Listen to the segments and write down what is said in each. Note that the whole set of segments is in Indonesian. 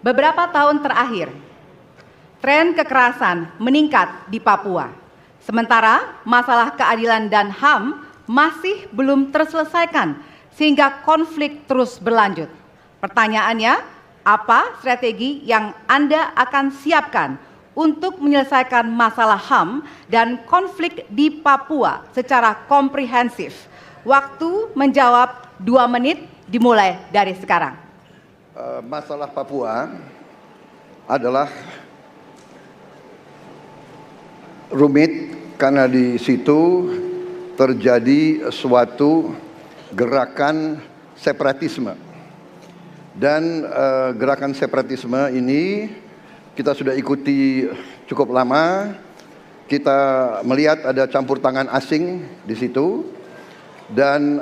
Beberapa tahun terakhir, tren kekerasan meningkat di Papua. Sementara masalah keadilan dan HAM masih belum terselesaikan sehingga konflik terus berlanjut. Pertanyaannya, apa strategi yang Anda akan siapkan untuk menyelesaikan masalah HAM dan konflik di Papua secara komprehensif? Waktu menjawab 2 menit dimulai dari sekarang. Masalah Papua adalah rumit karena di situ terjadi suatu gerakan separatisme. Dan gerakan separatisme ini kita sudah ikuti cukup lama. Kita melihat ada campur tangan asing di situ. Dan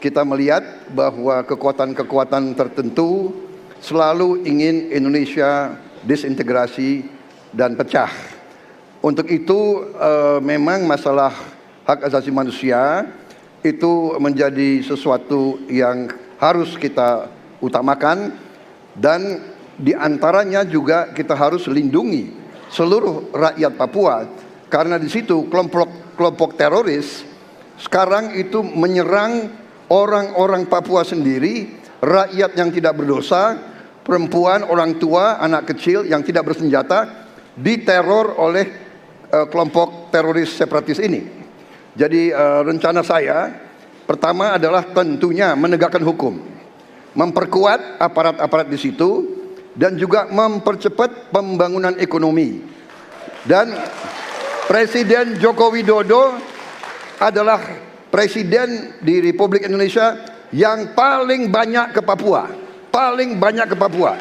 kita melihat bahwa kekuatan-kekuatan tertentu selalu ingin Indonesia disintegrasi dan pecah. Untuk itu memang masalah hak asasi manusia itu menjadi sesuatu yang harus kita utamakan, dan diantaranya juga kita harus lindungi seluruh rakyat Papua, karena di situ kelompok teroris sekarang itu menyerang orang-orang Papua sendiri, rakyat yang tidak berdosa, perempuan, orang tua, anak kecil yang tidak bersenjata diteror oleh kelompok teroris separatis ini. Jadi rencana saya pertama adalah tentunya menegakkan hukum, memperkuat aparat-aparat di situ, dan juga mempercepat pembangunan ekonomi. Dan Presiden Joko Widodo adalah presiden di Republik Indonesia yang paling banyak ke Papua, paling banyak ke Papua.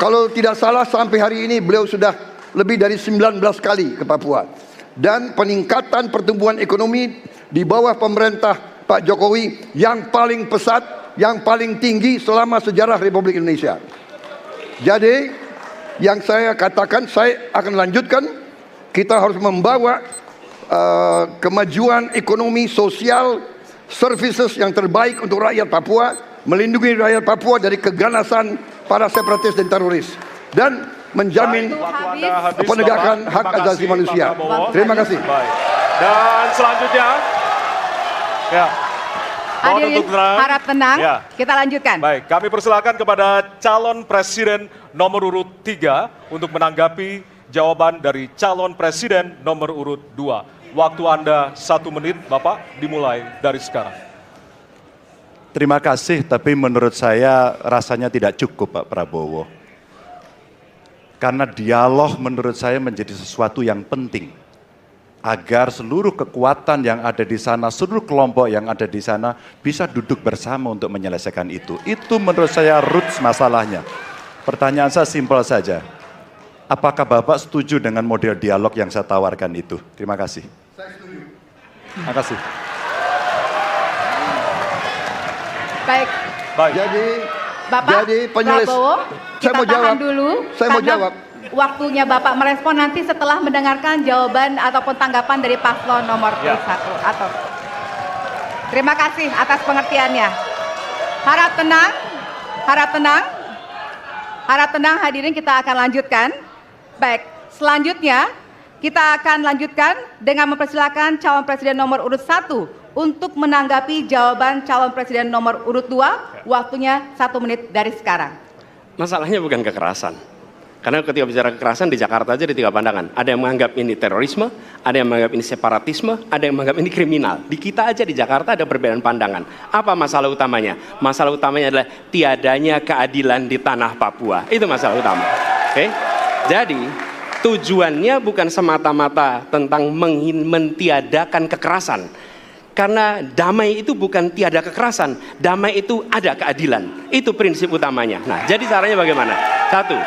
Kalau tidak salah sampai hari ini beliau sudah lebih dari 19 kali ke Papua. Dan peningkatan pertumbuhan ekonomi di bawah pemerintah Pak Jokowi yang paling pesat, yang paling tinggi selama sejarah Republik Indonesia. Jadi yang saya katakan, saya akan lanjutkan, kita harus membawa kemajuan ekonomi, sosial, services yang terbaik untuk rakyat Papua, melindungi rakyat Papua dari keganasan para separatis dan teroris, dan menjamin penegakan hak asasi manusia. Terima kasih. Baik. Dan selanjutnya, ya, hadirin harap tenang, ya. Kita lanjutkan. Baik, kami persilakan kepada calon presiden nomor urut 3 untuk menanggapi jawaban dari calon presiden nomor urut 2. Waktu Anda 1 menit, Bapak, dimulai dari sekarang. Terima kasih, tapi menurut saya rasanya tidak cukup Pak Prabowo. Karena dialog menurut saya menjadi sesuatu yang penting. Agar seluruh kekuatan yang ada di sana, seluruh kelompok yang ada di sana bisa duduk bersama untuk menyelesaikan itu. Itu menurut saya roots masalahnya. Pertanyaan saya simpel saja. Apakah Bapak setuju dengan model dialog yang saya tawarkan itu? Terima kasih. Saya setuju. Terima kasih. Baik. Jadi Bapak Prabowo, saya mau jawab dulu. Saya mau jawab. Waktunya Bapak merespon nanti setelah mendengarkan jawaban ataupun tanggapan dari paslon nomor 1. Atau terima kasih atas pengertiannya. Harap tenang, harap tenang, harap tenang hadirin, kita akan lanjutkan. Baik, selanjutnya kita akan lanjutkan dengan mempersilakan calon presiden nomor urut 1 untuk menanggapi jawaban calon presiden nomor urut 2. Waktunya 1 menit dari sekarang. Masalahnya bukan kekerasan. Karena ketika bicara kekerasan di Jakarta aja ada 3 pandangan. Ada yang menganggap ini terorisme, ada yang menganggap ini separatisme, ada yang menganggap ini kriminal. Di kita aja di Jakarta ada perbedaan pandangan. Apa masalah utamanya? Masalah utamanya adalah tiadanya keadilan di tanah Papua. Itu masalah utama. Oke? Jadi tujuannya bukan semata-mata tentang mentiadakan kekerasan. Karena damai itu bukan tiada kekerasan, damai itu ada keadilan. Itu prinsip utamanya. Nah, jadi caranya bagaimana? 1.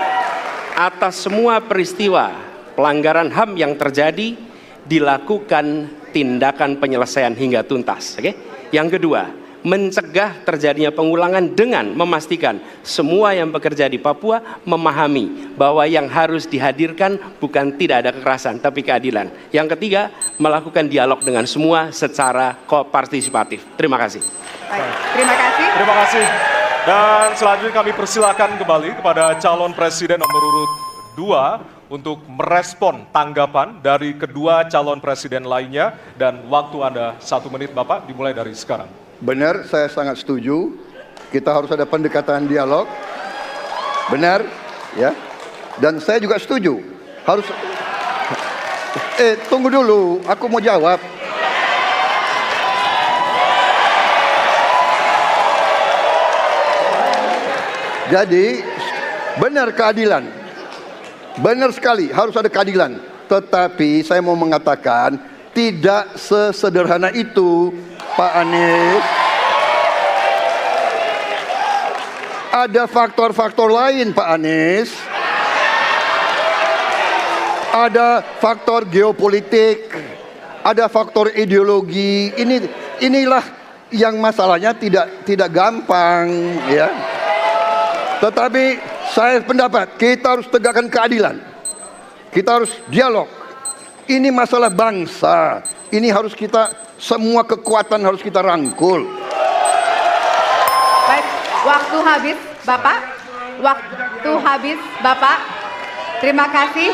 Atas semua peristiwa pelanggaran HAM yang terjadi dilakukan tindakan penyelesaian hingga tuntas. Oke? Yang kedua, mencegah terjadinya pengulangan dengan memastikan semua yang bekerja di Papua memahami bahwa yang harus dihadirkan bukan tidak ada kekerasan tapi keadilan. Yang ketiga, melakukan dialog dengan semua secara partisipatif. Terima kasih. Baik, terima kasih. Terima kasih. Dan selanjutnya kami persilakan kembali kepada calon presiden nomor urut 2 untuk merespon tanggapan dari kedua calon presiden lainnya, dan waktu Anda 1 menit Bapak, dimulai dari sekarang. Benar, saya sangat setuju. Kita harus ada pendekatan dialog. Benar, ya. Dan saya juga setuju. Harus. Tunggu dulu, aku mau jawab. Jadi, benar keadilan. Benar sekali, harus ada keadilan. Tetapi saya mau mengatakan, tidak sesederhana itu, Pak Anies. Ada faktor-faktor lain, Pak Anies. Ada faktor geopolitik, ada faktor ideologi. Inilah yang masalahnya tidak gampang, ya. Tetapi saya pendapat kita harus tegakkan keadilan. Kita harus dialog. Ini masalah bangsa. Ini harus kita, semua kekuatan harus kita rangkul. Baik, waktu habis Bapak. Waktu habis Bapak. Terima kasih.